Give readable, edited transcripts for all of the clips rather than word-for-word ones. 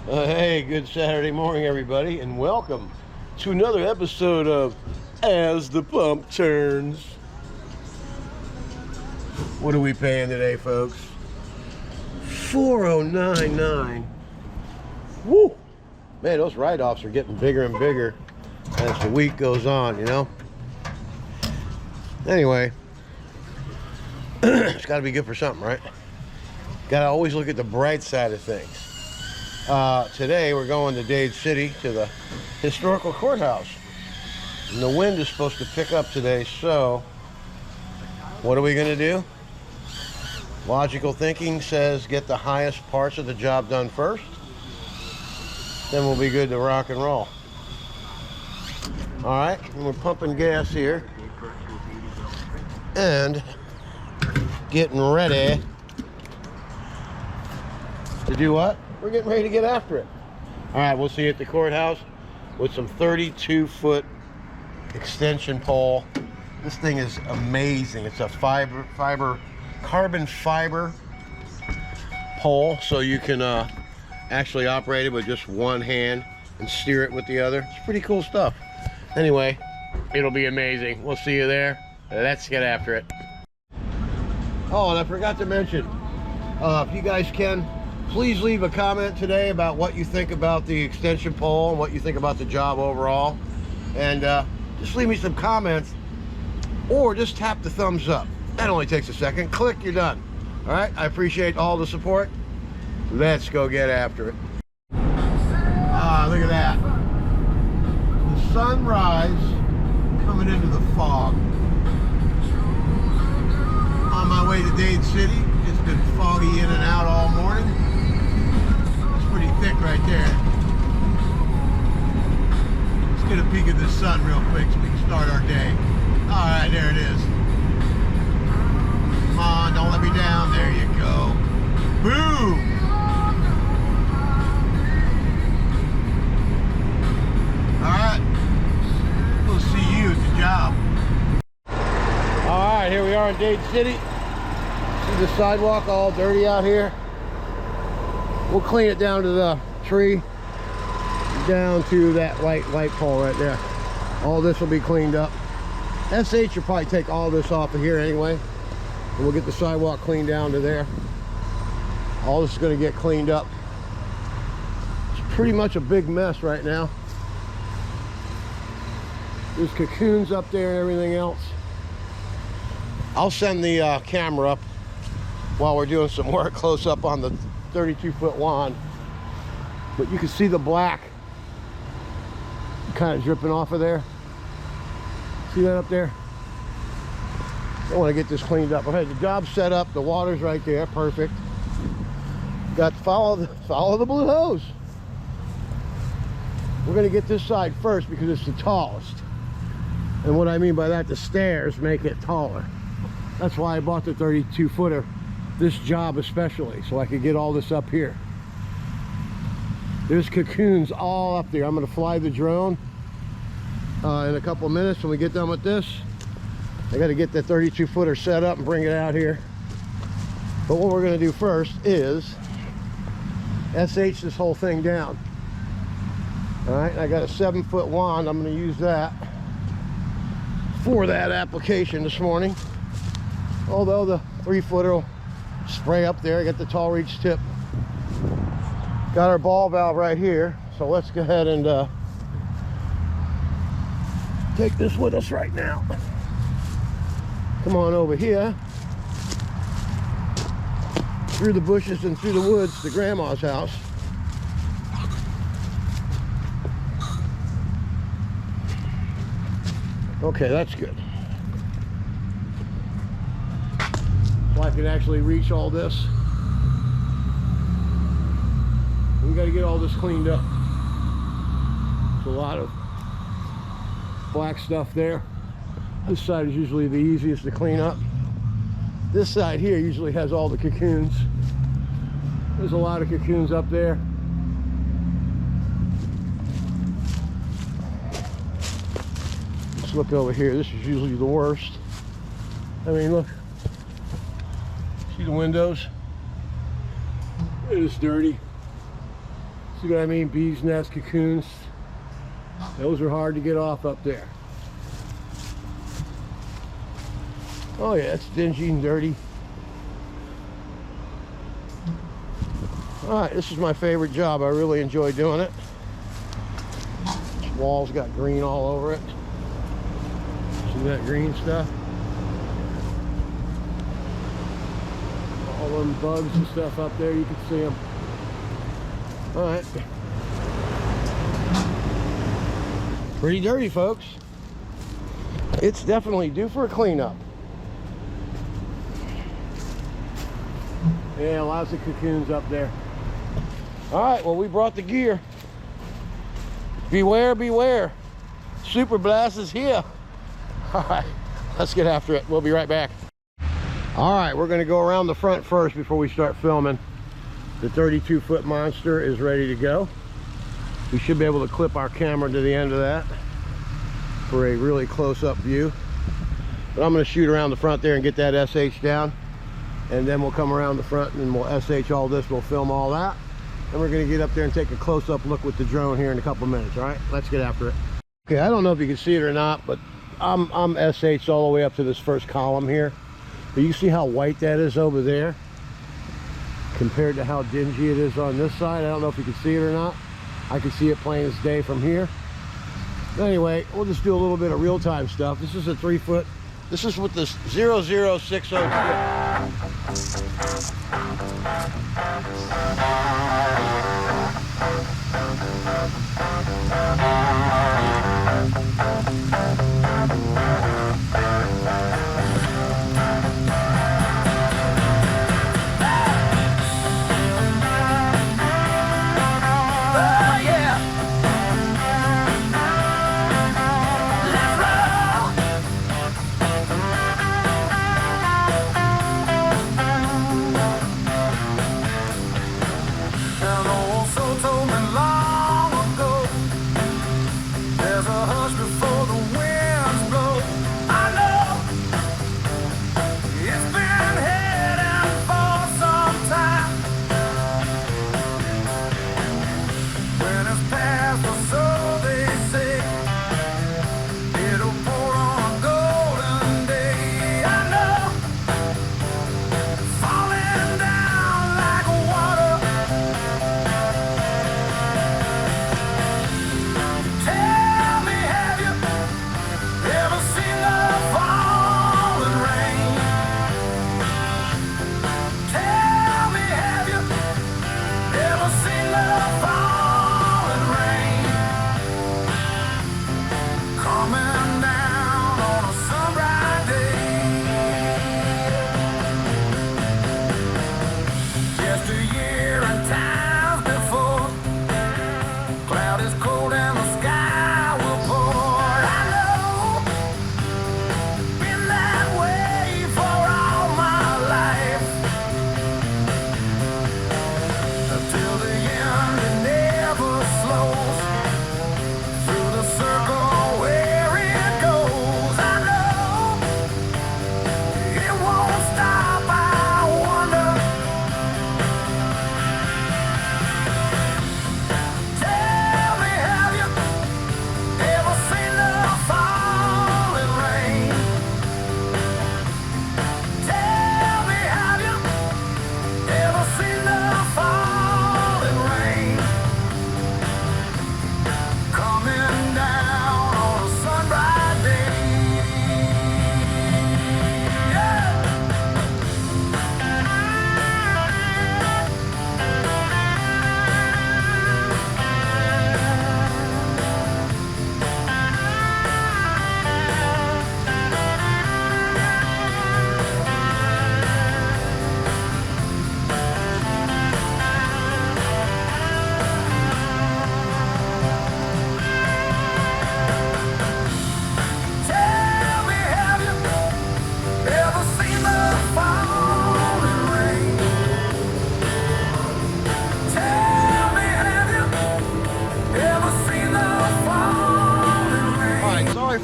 Hey, good Saturday morning, everybody, and welcome to another episode of As the Pump Turns. What are we paying today, folks? $4,099. Woo! Man, those write-offs are getting bigger and bigger as the week goes on, you know? Anyway, it's got to be good for something, right? Got to always look at the bright side of things. Today we're going to Dade City to the historical courthouse. And the wind is supposed to pick up today, so what are we going to do? Logical thinking says get the highest parts of the job done first. Then we'll be good to rock and roll. Alright, and we're pumping gas here. And getting ready to do what? We're getting ready to get after it. All right, we'll see you at the courthouse with some 32-foot extension pole. This thing is amazing. It's a carbon fiber pole, so you can actually operate it with just one hand and steer it with the other. It's pretty cool stuff. Anyway, it'll be amazing. We'll see you there. Let's get after it. Oh, and I forgot to mention, if you guys can, please leave a comment today about what you think about the extension pole and what you think about the job overall. And just leave me some comments, or just tap the thumbs up. That only takes a second. Click, you're done. All right, I appreciate all the support. Let's go get after it. Ah, look at that. The sunrise coming into the fog. On my way to Dade City. It's been foggy in and out all morning. Pretty thick right there. Let's get a peek at the sun real quick so we can start our day. All right, there it is. Come on, don't let me down. There you go. Boom! All right, we'll see you at the job. All right, here we are in Dade City. See the sidewalk all dirty out here. We'll clean it down to the tree, down to that white light pole right there. All this will be cleaned up. SH will probably take all this off of here anyway, and we'll get the sidewalk cleaned down to there. All this is going to get cleaned up. It's pretty much a big mess right now. There's cocoons up there and everything else. I'll send the camera up while we're doing some work close up on the 32-foot wand, but you can see the black kind of dripping off of there. See that up there? I want to get this cleaned up. Okay, the job's set up, the water's right there, perfect. Got to follow the blue hose. We're going to get this side first because it's the tallest, and what I mean by that, the stairs make it taller. That's why I bought the 32-footer. This job especially, so I could get all this up here. There's cocoons all up there. I'm going to fly the drone in a couple of minutes when we get done with this. I got to get the 32-footer set up and bring it out here. But what we're going to do first is SH this whole thing down. All right, I got a 7-foot wand. I'm going to use that for that application this morning. Although the 3-footer will spray up there. I got the tall reach tip. Got our ball valve right here, so let's go ahead and take this with us right now. Come on over here through the bushes and through the woods to Grandma's house. Okay, that's good. So I can actually reach all this. We got to get all this cleaned up. There's a lot of black stuff there. This side is usually the easiest to clean up. This side here usually has all the cocoons. There's a lot of cocoons up there. Let's look over here. This is usually the worst. I mean, look. See the windows? It is dirty. See what I mean? Bees nest, cocoons. Those are hard to get off up there. Oh yeah, it's dingy and dirty. Alright, this is my favorite job. I really enjoy doing it. This wall's got green all over it. See that green stuff? All them bugs and stuff up there, you can see them. Alright. Pretty dirty, folks. It's definitely due for a cleanup. Yeah, lots of cocoons up there. Alright, well, we brought the gear. Beware, beware. Super Blast is here. Alright, let's get after it. We'll be right back. Alright, we're going to go around the front first before we start filming. The 32-foot monster is ready to go. We should be able to clip our camera to the end of that for a really close-up view. But I'm going to shoot around the front there and get that SH down. And then we'll come around the front and we'll SH all this. We'll film all that. And we're going to get up there and take a close-up look with the drone here in a couple of minutes. All right, let's get after it. Okay, I don't know if you can see it or not, but I'm SH'd all the way up to this first column here. But you see how white that is over there compared to how dingy it is on this side. I don't know if you can see it or not. I can see it plain as day from here. But anyway, we'll just do a little bit of real-time stuff. This is a 3-foot. This is with this 0060.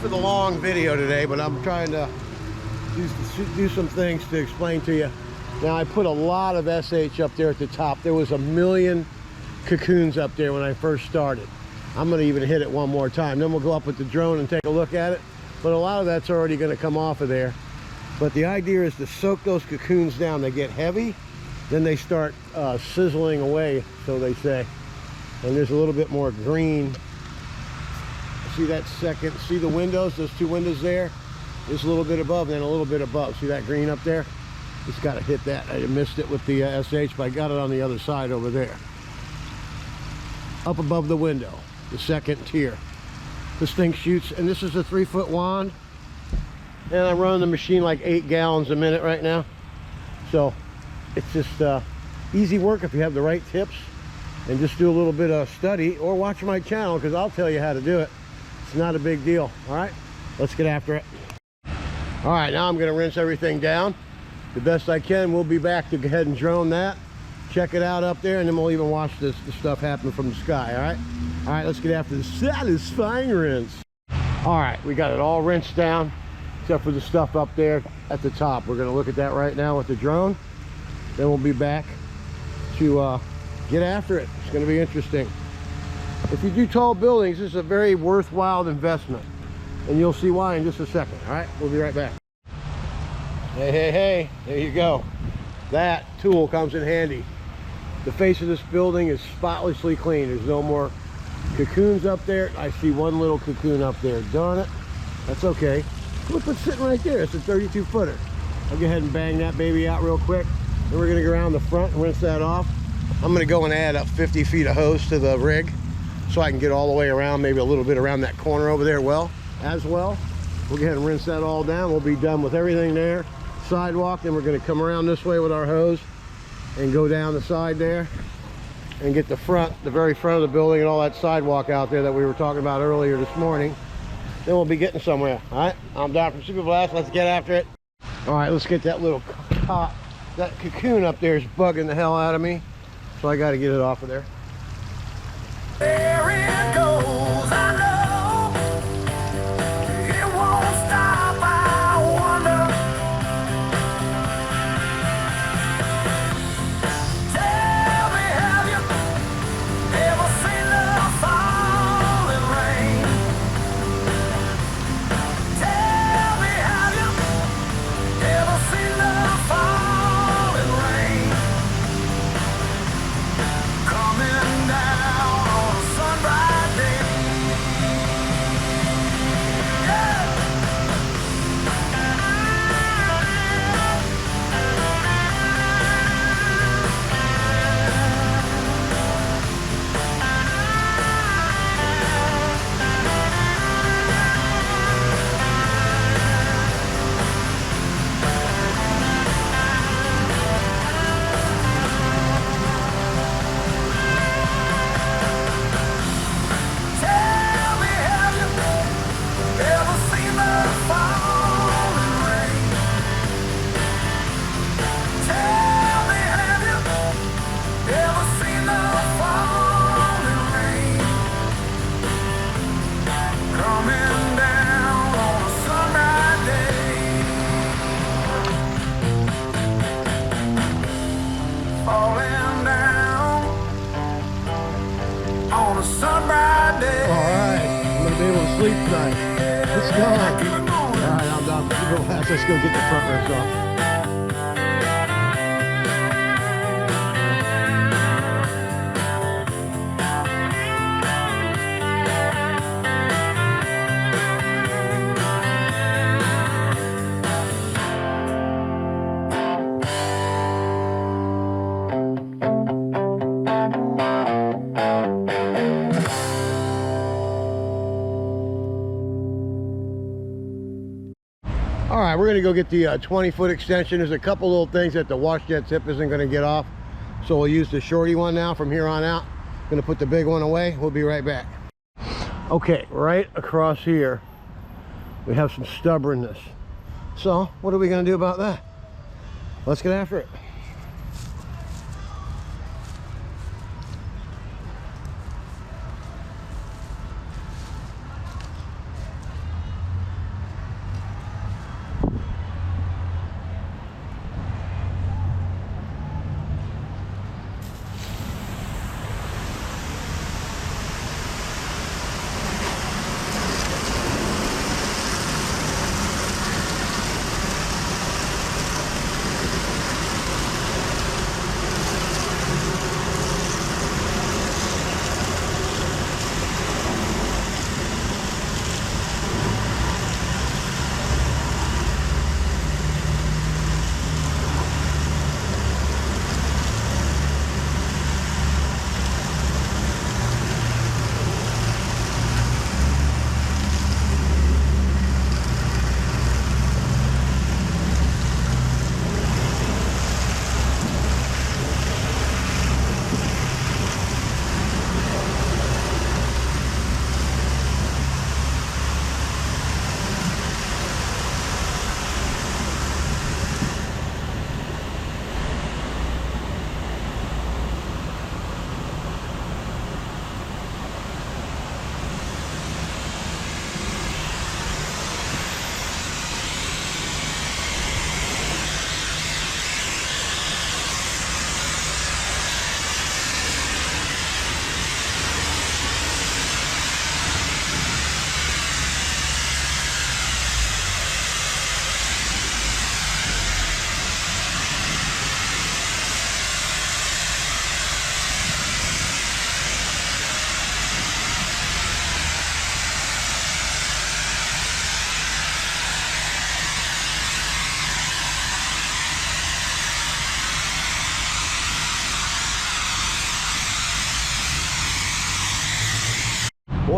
For the long video today, but I'm trying to do some things to explain to you. Now, I put a lot of SH up there at the top. There was a million cocoons up there when I first started. I'm going to even hit it one more time. Then we'll go up with the drone and take a look at it. But a lot of that's already going to come off of there. But the idea is to soak those cocoons down. They get heavy, then they start sizzling away, so they say. And there's a little bit more green. See that second, see the windows, those two windows there? There's a little bit above, then a little bit above. See that green up there? Just got to hit that. I missed it with the SH, but I got it on the other side over there. Up above the window, the second tier. This thing shoots, and this is a 3-foot wand. And I'm running the machine like 8 gallons a minute right now. So it's just easy work if you have the right tips. And just do a little bit of study or watch my channel, because I'll tell you how to do it. It's not a big deal. All right, let's get after it. All right, now I'm going to rinse everything down the best I can. We'll be back to go ahead and drone that, check it out up there, and then we'll even watch the stuff happen from the sky. All right, let's get after the satisfying rinse. All right, we got it all rinsed down except for the stuff up there at the top. We're going to look at that right now with the drone. Then we'll be back to get after it. It's going to be interesting. If you do tall buildings, this is a very worthwhile investment, and you'll see why in just a second. All right, we'll be right back. Hey, there you go. That tool comes in handy. The face of this building is spotlessly clean. There's no more cocoons up there. I see one little cocoon up there. Darn it. That's okay. Look what's sitting right there. It's a 32-footer. I'll go ahead and bang that baby out real quick. Then we're going to go around the front and rinse that off. I'm going to go and add up 50 feet of hose to the rig so I can get all the way around, maybe a little bit around that corner over there as well. We'll go ahead and rinse that all down. We'll be done with everything there. Sidewalk, then we're going to come around this way with our hose and go down the side there and get the very front of the building and all that sidewalk out there that we were talking about earlier this morning. Then we'll be getting somewhere. All right, I'm Don from Super Blast. Let's get after it. All right, let's get that little that cocoon up there is bugging the hell out of me, so I got to get it off of there. There it goes, I know it won't stop, I wonder. Tell me, have you ever seen the falling rain? Tell me, have you ever seen the falling rain? Coming down on a sunbright day. Tell me, have you ever seen the falling rain? Tell me, have you ever seen the falling rain? Coming down on a sunrise day. Falling down on a sunrise day. All right, I'm going to be able to sleep tonight. It's gone. All right, I'm Don from Super Blast. Let's go get the front rinse off. All right, we're gonna go get the 20-foot extension. There's a couple little things that the wash jet tip isn't gonna get off, so we'll use the shorty one now from here on out. Gonna put the big one away. We'll be right back. Okay, right across here we have some stubbornness. So what are we gonna do about that? Let's get after it.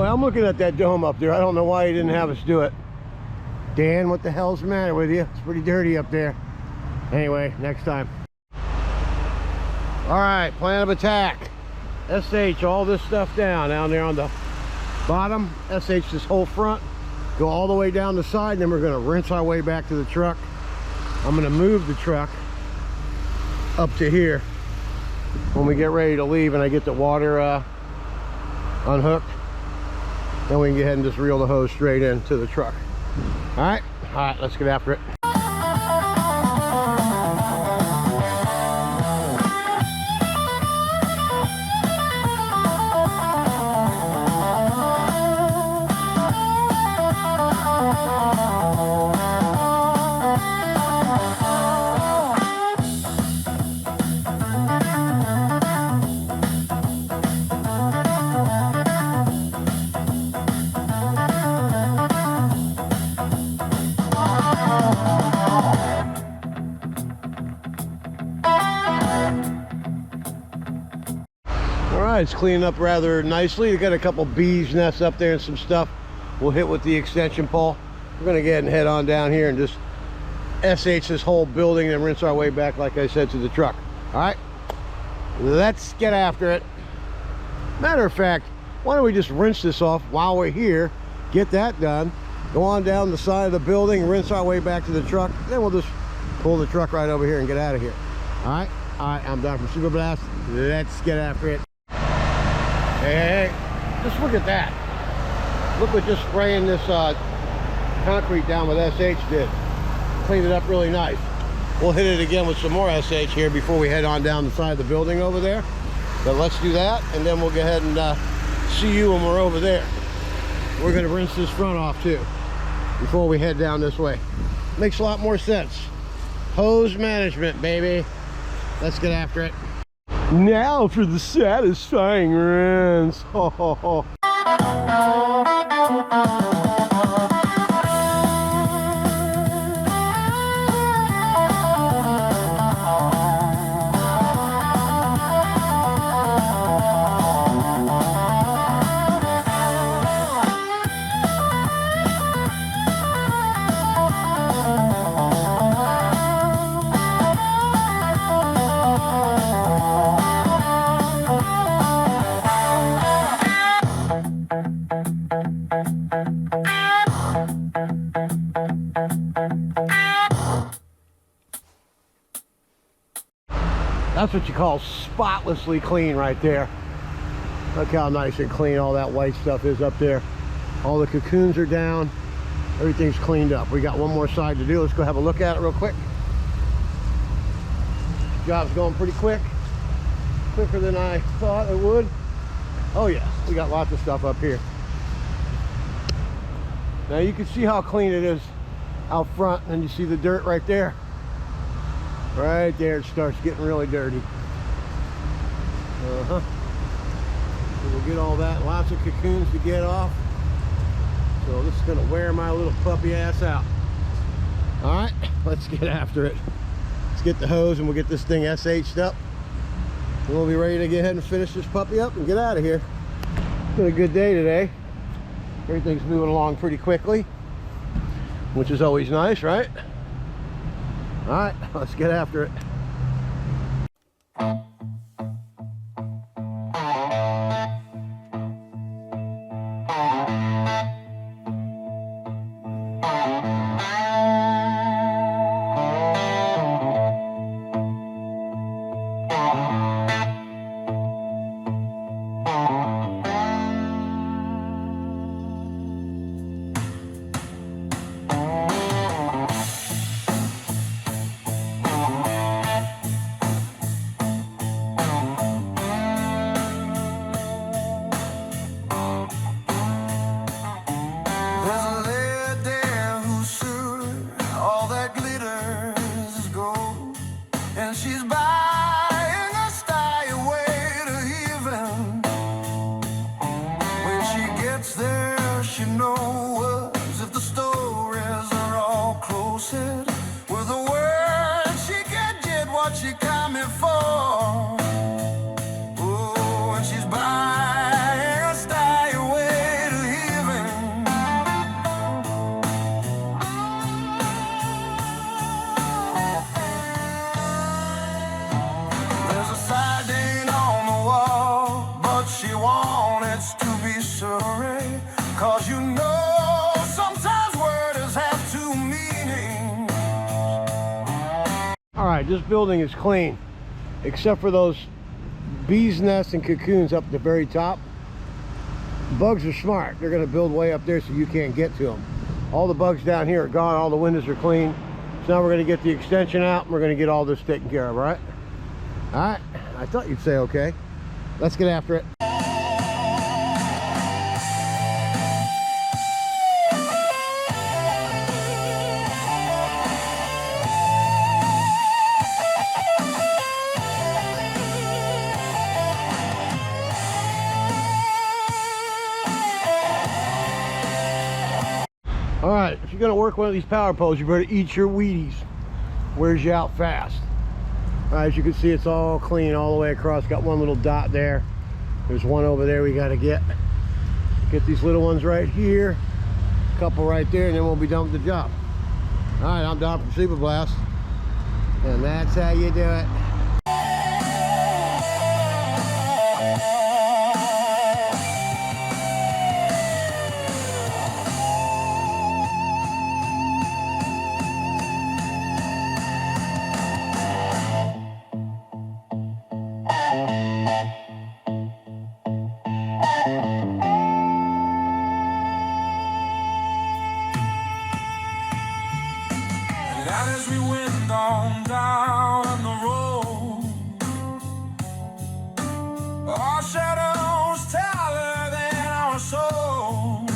Boy, I'm looking at that dome up there. I don't know why he didn't have us do it. Dan, what the hell's the matter with you? It's pretty dirty up there. Anyway, next time. All right, plan of attack. SH all this stuff down there on the bottom. SH this whole front. Go all the way down the side, and then we're gonna rinse our way back to the truck. I'm gonna move the truck up to here when we get ready to leave and I get the water unhooked. Then we can go ahead and just reel the hose straight into the truck. All right, let's get after it. It's cleaning up rather nicely. We got a couple bees nests up there and some stuff we'll hit with the extension pole. We're gonna get and head on down here and just SH this whole building and rinse our way back, like I said, to the truck. All right, let's get after it. Matter of fact, why don't we just rinse this off while we're here, get that done, go on down the side of the building, rinse our way back to the truck, then we'll just pull the truck right over here and get out of here. All right, I'm done from Super Blast. Let's get after it. Hey, just look at that. Look what just spraying this concrete down with SH did. Cleaned it up really nice. We'll hit it again with some more SH here before we head on down the side of the building over there. But let's do that, and then we'll go ahead and see you when we're over there. We're gonna rinse this front off too before we head down this way. Makes a lot more sense. Hose management, baby. Let's get after it. Now for the satisfying rinse. Ho, ho, ho. That's what you call spotlessly clean right there. Look how nice and clean all that white stuff is up there. All the cocoons are down. Everything's cleaned up. We got one more side to do. Let's go have a look at it real quick. Job's going pretty quick. Quicker than I thought it would. Oh yeah, we got lots of stuff up here. Now you can see how clean it is out front, and you see the dirt right there. Right there, it starts getting really dirty. So we'll get all that. Lots of cocoons to get off. So this is gonna wear my little puppy ass out. All right, let's get after it. Let's get the hose and we'll get this thing SH'd up. And we'll be ready to get ahead and finish this puppy up and get out of here. It's been a good day today. Everything's moving along pretty quickly, which is always nice, right? All right, let's get after it. she wants to be sorry, 'cause you know sometimes words have two meanings. All right, this building is clean, except for those bees' nests and cocoons up at the very top. Bugs are smart. They're going to build way up there so you can't get to them. All the bugs down here are gone. All the windows are clean. So now we're going to get the extension out, and we're going to get all this taken care of, right? All right. I thought you'd say okay. Let's get after it. All right, if you're gonna work one of these power poles, you better eat your Wheaties. Wears you out fast. All right, as you can see, it's all clean all the way across. Got one little dot there. There's one over there we gotta get. Get these little ones right here. A couple right there, and then we'll be done with the job. All right, I'm Don from Super Blast. And that's how you do it. And as we went on down the road, our shadows taller than our soul.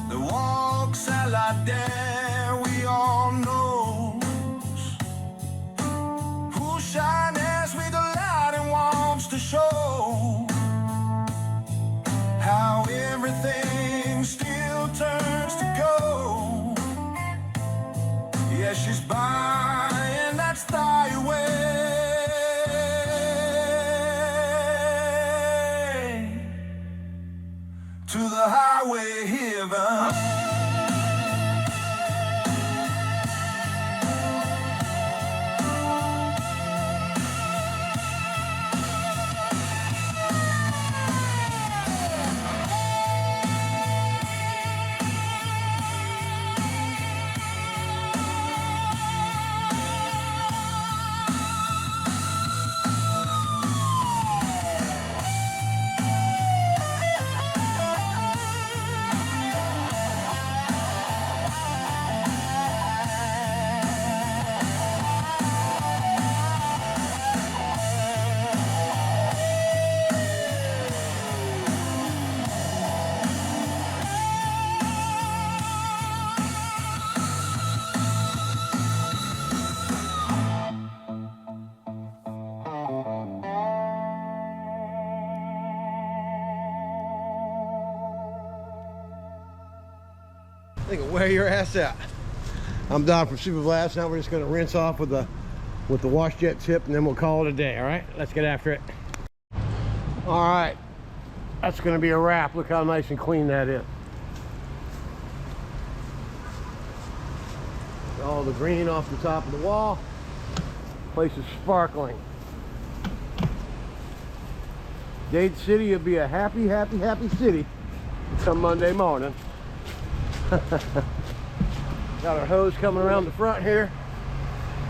The walks à la dare we all know, who shines with the light and wants to show how everything still turns to gold. Yeah, she's by, and that's thy way to the highway heaven. They can wear your ass out. I'm Don from Super Blast. Now we're just going to rinse off with the wash jet tip, and then we'll call it a day. All right, let's get after it. All right, that's going to be a wrap. Look how nice and clean that is. All the green off the top of the wall. Place is sparkling. Dade City will be a happy, happy, happy city come Monday morning. Got our hose coming around the front here.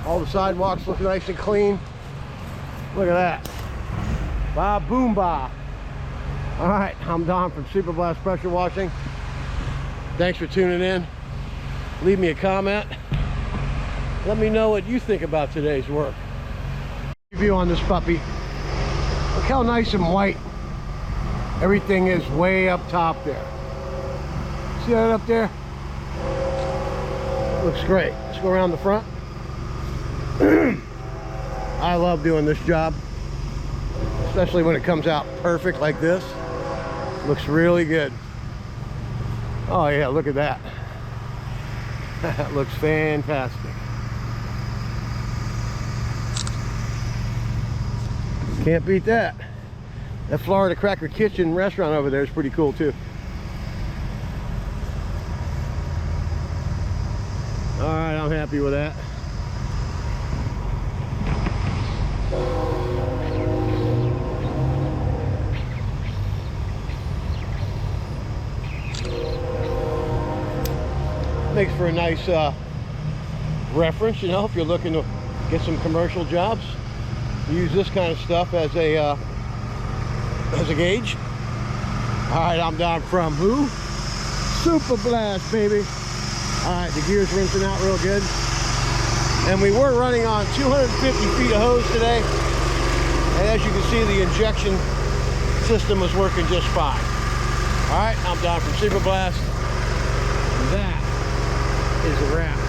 All the sidewalks look nice and clean. Look at that. Ba boom ba. All right, I'm Don from Super Blast Pressure Washing. Thanks for tuning in. Leave me a comment. Let me know what you think about today's work. Review on this puppy. Look how nice and white everything is way up top there. See that up there? Looks great. Let's go around the front. I love doing this job, especially when it comes out perfect like this. Looks really good. Oh yeah, look at that. That looks fantastic. Can't beat that. That Florida Cracker Kitchen restaurant over there is pretty cool too. All right, I'm happy with that. makes for a nice reference, you know, if you're looking to get some commercial jobs. Use this kind of stuff as a gauge. All right, I'm down from who? Super Blast, baby. All right, the gear's rinsing out real good. And we were running on 250 feet of hose today. And as you can see, the injection system was working just fine. All right, I'm down from Super Blast. That is a wrap.